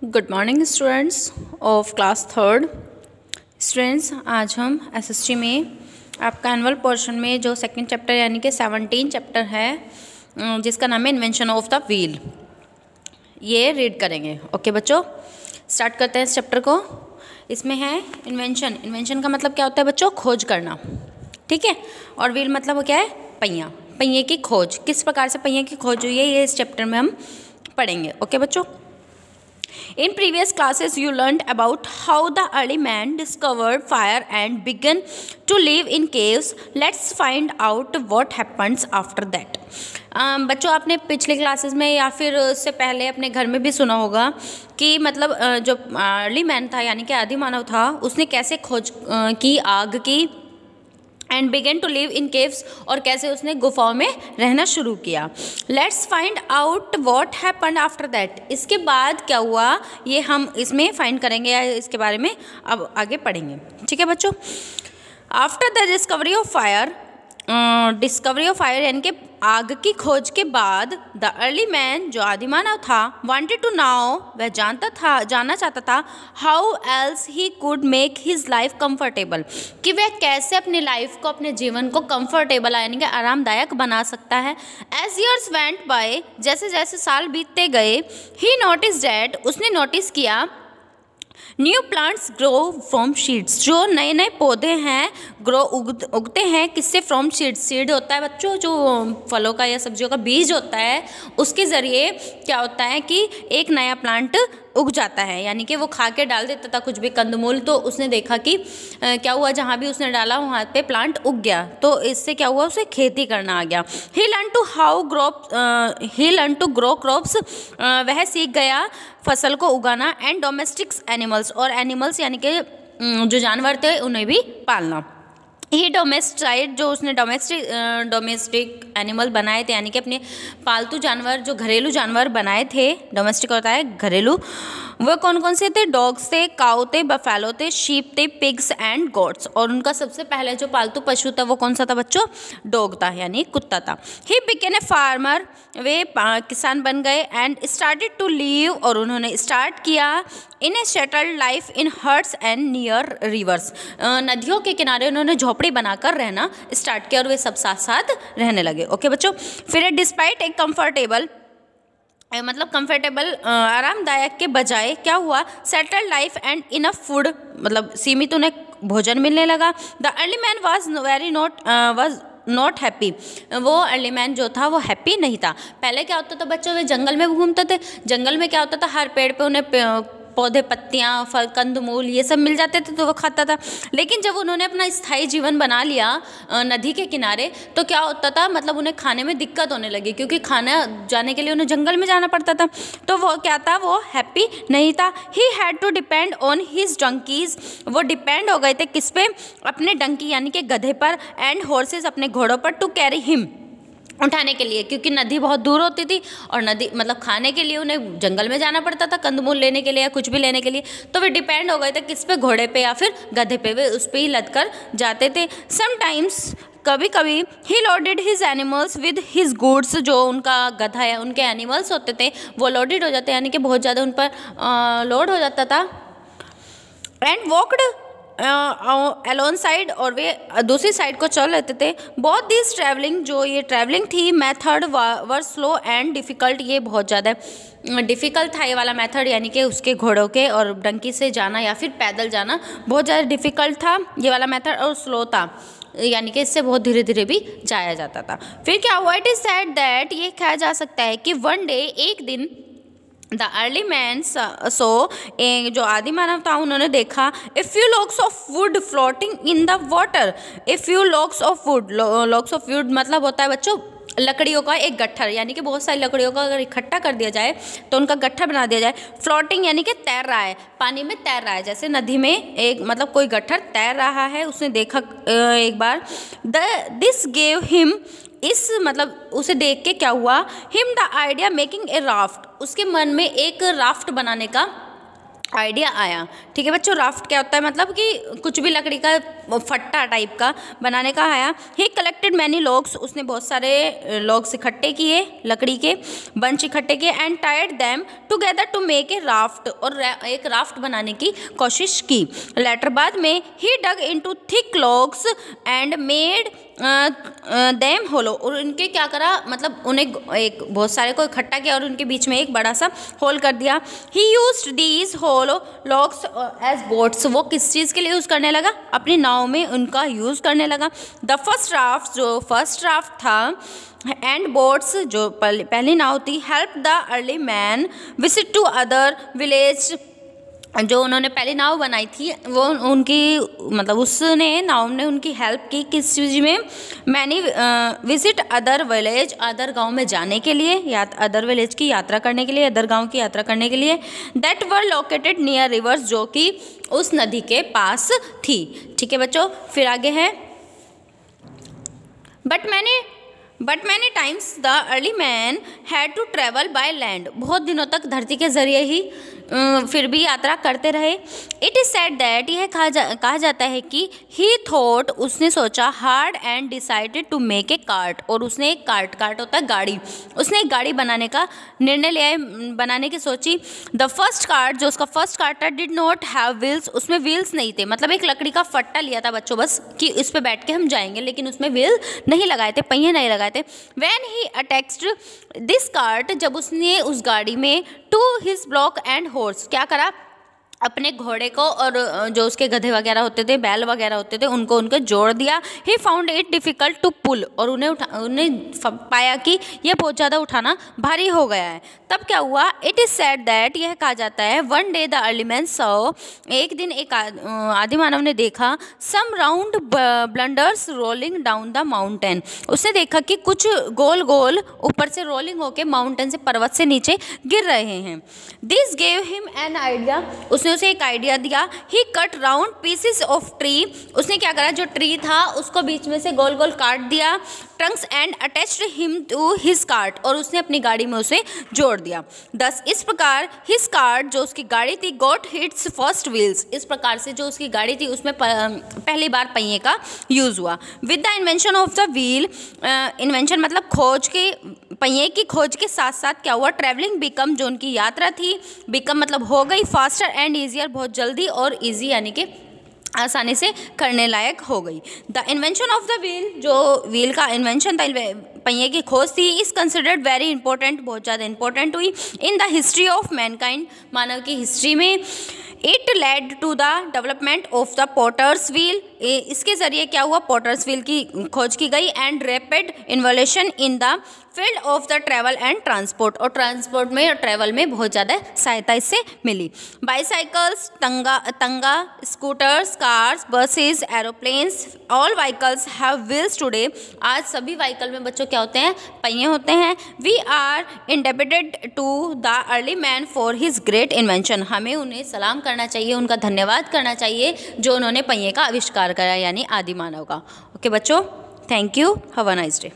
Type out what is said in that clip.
Good morning students of class third. Students, आज हम SST में आपका एनुअल पोर्शन में जो सेकंड चैप्टर यानी कि 17 चैप्टर है जिसका नाम है इन्वेंशन ऑफ द व्हील, ये रीड करेंगे। ओके बच्चों, स्टार्ट करते हैं इस चैप्टर को। इसमें है इन्वेंशन। इन्वेंशन का मतलब क्या होता है बच्चों? खोज करना, ठीक है। और व्हील मतलब वो क्या है? पहिया। पहिए की खोज, किस प्रकार से पहिए की खोज हुई है ये इस चैप्टर में हम पढ़ेंगे। ओके बच्चों, in previous classes you learned about how the early man discovered fire and began to live in caves. Let's find out what happens after that. बच्चों, आपने पिछले क्लासेस में या फिर उससे पहले अपने घर में भी सुना होगा कि मतलब जो अर्ली मैन था यानी कि आदि मानव था, उसने कैसे खोज की आग की and begin to live in caves, और कैसे उसने गुफाओं में रहना शुरू किया। Let's find out what happened after that. इसके बाद क्या हुआ ये हम इसमें फाइंड करेंगे या इसके बारे में अब आगे पढ़ेंगे, ठीक है बच्चों। After the discovery of fire, यानी कि आग की खोज के बाद द अर्ली मैन जो आदिमानव था वांटेड टू नाउ, वह जानना चाहता था how else he could make his life comfortable, कि वह कैसे अपनी लाइफ को, अपने जीवन को कंफर्टेबल यानी कि आरामदायक बना सकता है। एज ईयर्स वेंट बाय, जैसे जैसे साल बीतते गए, ही नोटिस दैट, उसने नोटिस किया, new plants grow from seeds, जो नए नए पौधे हैं उगते हैं किससे? From seeds. सीड होता है बच्चों जो फलों का या सब्जियों का बीज होता है, उसके ज़रिए क्या होता है कि एक नया प्लांट उग जाता है, यानी कि वो खा के डाल देता था कुछ भी कंदमूल, तो उसने देखा कि क्या हुआ, जहाँ भी उसने डाला वहाँ पे प्लांट उग गया, तो इससे क्या हुआ, उसे खेती करना आ गया। ही लर्न टू ग्रो क्रॉप्स, वह सीख गया फसल को उगाना। एंड डोमेस्टिक्स एनिमल्स, और एनिमल्स यानी कि जो जानवर थे उन्हें भी पालना। ही डोमेस्टाइड, जो उसने डोमेस्टिक एनिमल बनाए थे यानी कि अपने पालतू जानवर, जो घरेलू जानवर बनाए थे। डोमेस्टिक होता है घरेलू। वो कौन कौन से थे? डॉग्स थे, काऊ थे, बफेलो थे, शीप थे, पिग्स एंड गोट्स। और उनका सबसे पहले जो पालतू पशु था वो कौन सा था बच्चों? डॉग था यानी कुत्ता था। ही बिकेन ए फार्मर, वे किसान बन गए। एंड स्टार्टेड टू लिव, और उन्होंने स्टार्ट किया in a settled life in huts and near rivers, नदियों के किनारे उन्होंने झोपड़ी बनाकर रहना स्टार्ट किया और वे सब साथ साथ रहने लगे। ओके बच्चों, फिर डिस्पाइट एक कंफर्टेबल, मतलब कंफर्टेबल आरामदायक के बजाय क्या हुआ? Settled life and enough food, मतलब सीमित उन्हें भोजन मिलने लगा। The early man was not happy, वो अर्ली मैन जो था वो हैप्पी नहीं था। पहले क्या होता था बच्चों, वे जंगल में घूमते थे। जंगल में क्या होता था, हर पेड़ पे उन्हें पौधे, पत्तियाँ, फल, कंदमूल ये सब मिल जाते थे, तो वो खाता था। लेकिन जब उन्होंने अपना स्थायी जीवन बना लिया नदी के किनारे, तो क्या होता था, मतलब उन्हें खाने में दिक्कत होने लगी, क्योंकि खाना जाने के लिए उन्हें जंगल में जाना पड़ता था। तो वो क्या था, वो हैप्पी नहीं था। He had to depend on his donkeys, वो डिपेंड हो गए थे किस पे? अपने डंकी यानी कि गधे पर, एंड हॉर्सेस, अपने घोड़ों पर, टू कैरी हिम, उठाने के लिए, क्योंकि नदी बहुत दूर होती थी और नदी मतलब खाने के लिए उन्हें जंगल में जाना पड़ता था, कंदमूल लेने के लिए या कुछ भी लेने के लिए। तो वे डिपेंड हो गए थे किस पे? घोड़े पे या फिर गधे पे, वे उस पे ही लद कर जाते थे। समटाइम्स, कभी कभी, he loaded his animals with his goods, जो उनका गधा या उनके एनिमल्स होते थे वो लोडेड हो जाते, यानी कि बहुत ज़्यादा उन पर लोड हो जाता था। एंड वॉकड अलोन साइड, और वे दूसरी साइड को चल लेते थे। बहुत दिस ट्रैवलिंग, जो ये ट्रैवलिंग थी, method were slow and difficult, ये बहुत ज़्यादा डिफ़िकल्ट था ये वाला मेथड, यानी कि उसके घोड़ों के और डंकी से जाना या फिर पैदल जाना बहुत ज़्यादा डिफ़िकल्ट था ये वाला मेथड, और स्लो था, यानी कि इससे बहुत धीरे धीरे भी जाया जाता था। फिर क्या हुआ? इट इज़ सेड दैट, ये कहा जा सकता है कि वन डे, एक दिन, द अर्ली मैन सो, जो आदि मानव था उन्होंने देखा, a few locks of would floating in the water. A few locks of would, locks of would मतलब होता है बच्चों लकड़ियों का एक गट्ठर, यानी कि बहुत सारी लकड़ियों का अगर इकट्ठा कर दिया जाए तो उनका गट्ठर बना दिया जाए। फ्लोटिंग यानी कि तैर रहा है, पानी में तैर रहा है, जैसे नदी में एक मतलब कोई गट्ठर तैर रहा है, उसने देखा एक बार। दिस गेव हिम, इस मतलब उसे देख के क्या हुआ? Him the idea making a raft, उसके मन में एक राफ्ट बनाने का आइडिया आया। ठीक है बच्चों, राफ्ट क्या होता है, मतलब कि कुछ भी लकड़ी का फट्टा टाइप का बनाने का आया। ही कलेक्टेड मैनी लॉग्स, उसने बहुत सारे लॉग्स इकट्ठे किए, लकड़ी के बंच इकट्ठे किए, and tied them together to make a raft, और एक राफ्ट बनाने की कोशिश की। लेटर बाद में he dug into thick logs and made them hollow, और उनके क्या करा, मतलब उन्हें एक बहुत सारे को इकट्ठा किया और उनके बीच में एक बड़ा सा होल कर दिया। He used these hollow logs as boats, वो किस चीज़ के लिए यूज़ करने लगा, अपनी नाव में उनका यूज़ करने लगा। द फर्स्ट राफ्ट, जो फर्स्ट राफ्ट था, एंड बोट्स, जो पहली नाव थी, help the early man visit to other village, जो उन्होंने पहली नाव बनाई थी वो उनकी, मतलब उसने नाव ने उनकी हेल्प की किस चीज़ में, many visit other village, other गांव में जाने के लिए, या अदर विलेज की यात्रा करने के लिए, अदर गांव की यात्रा करने के लिए, that were located near reverse, जो कि उस नदी के पास थी। ठीक है बच्चों, फिर आगे है, but many times the early man had to travel by land, बहुत दिनों तक धरती के जरिए ही फिर भी यात्रा करते रहे। इट इज़ सेड दैट, यह कहा जाता है कि ही थॉट, उसने सोचा, hard and decided to make a cart, और उसने एक कार्ट होता है गाड़ी, उसने एक गाड़ी बनाने का निर्णय लिया, बनाने की सोची। द फर्स्ट कार्ट, जो उसका फर्स्ट कार्ट था, डिड नॉट हैव व्हील्स, उसमें व्हील्स नहीं थे, मतलब एक लकड़ी का फट्टा लिया था बच्चों बस कि इस पर बैठ के हम जाएंगे, लेकिन उसमें व्हील नहीं लगाए थे, पहिए नहीं लगाए थे। When he attached this cart, जब उसने उस गाड़ी में to his block and horse, क्या करा, अपने घोड़े को और जो उसके गधे वगैरह होते थे, बैल वगैरह होते थे, उनको जोड़ दिया। He found it difficult to pull, और उन्हें पाया कि यह बहुत ज़्यादा उठाना भारी हो गया है। तब क्या हुआ, इट इज़ सेड दैट, यह कहा जाता है, one day the early man saw, एक दिन एक आदि मानव ने देखा, some round blunders rolling down the mountain, उसने देखा कि कुछ गोल गोल ऊपर से रोलिंग होके माउंटेन से, पर्वत से नीचे गिर रहे हैं। This gave him an idea, उसने उसे एक आइडिया दिया। He cut round pieces of tree, उसने क्या करा, जो ट्री था उसको बीच में से गोल गोल काट दिया। Trunks and attached him to his cart, और उसने अपनी गाड़ी में उसे जोड़ दिया। दस, इस प्रकार हिज कार्ट, जो उसकी गाड़ी थी, गॉट हिट्स फर्स्ट व्हील्स, इस प्रकार से जो उसकी गाड़ी थी उसमें पहली बार पहिए का यूज़ हुआ। With the invention of the wheel, invention मतलब खोज के, पहिए की खोज के साथ साथ क्या हुआ, ट्रैवलिंग बिकम, जो उनकी यात्रा थी, बिकम मतलब हो गई, फास्टर एंड ईजियर, बहुत जल्दी और ईजी यानी कि आसानी से करने लायक हो गई। The invention of the wheel, जो व्हील का इन्वेंशन था, पहिए की खोज थी, इज़ कंसिडर्ड वेरी इंपॉर्टेंट, बहुत ज़्यादा इंपॉर्टेंट हुई in the history of mankind, मानव की हिस्ट्री में। It led to the development of the potter's wheel, इसके ज़रिए क्या हुआ, पॉटर्स व्हील की खोज की गई। And rapid involution in the field of the travel and transport, और ट्रांसपोर्ट में और ट्रैवल में बहुत ज़्यादा सहायता इससे मिली। Bicycles, tonga, scooters, cars, buses, aeroplanes, all vehicles have wheels today, आज सभी व्हीकल में बच्चों क्या होते हैं, पहिए होते हैं। We are indebted to the early man for his great invention, हमें उन्हें सलाम करना चाहिए, उनका धन्यवाद करना चाहिए जो उन्होंने पहिए का आविष्कार करा, यानी आदि मानव का। ओके बच्चों, thank you, have a nice day.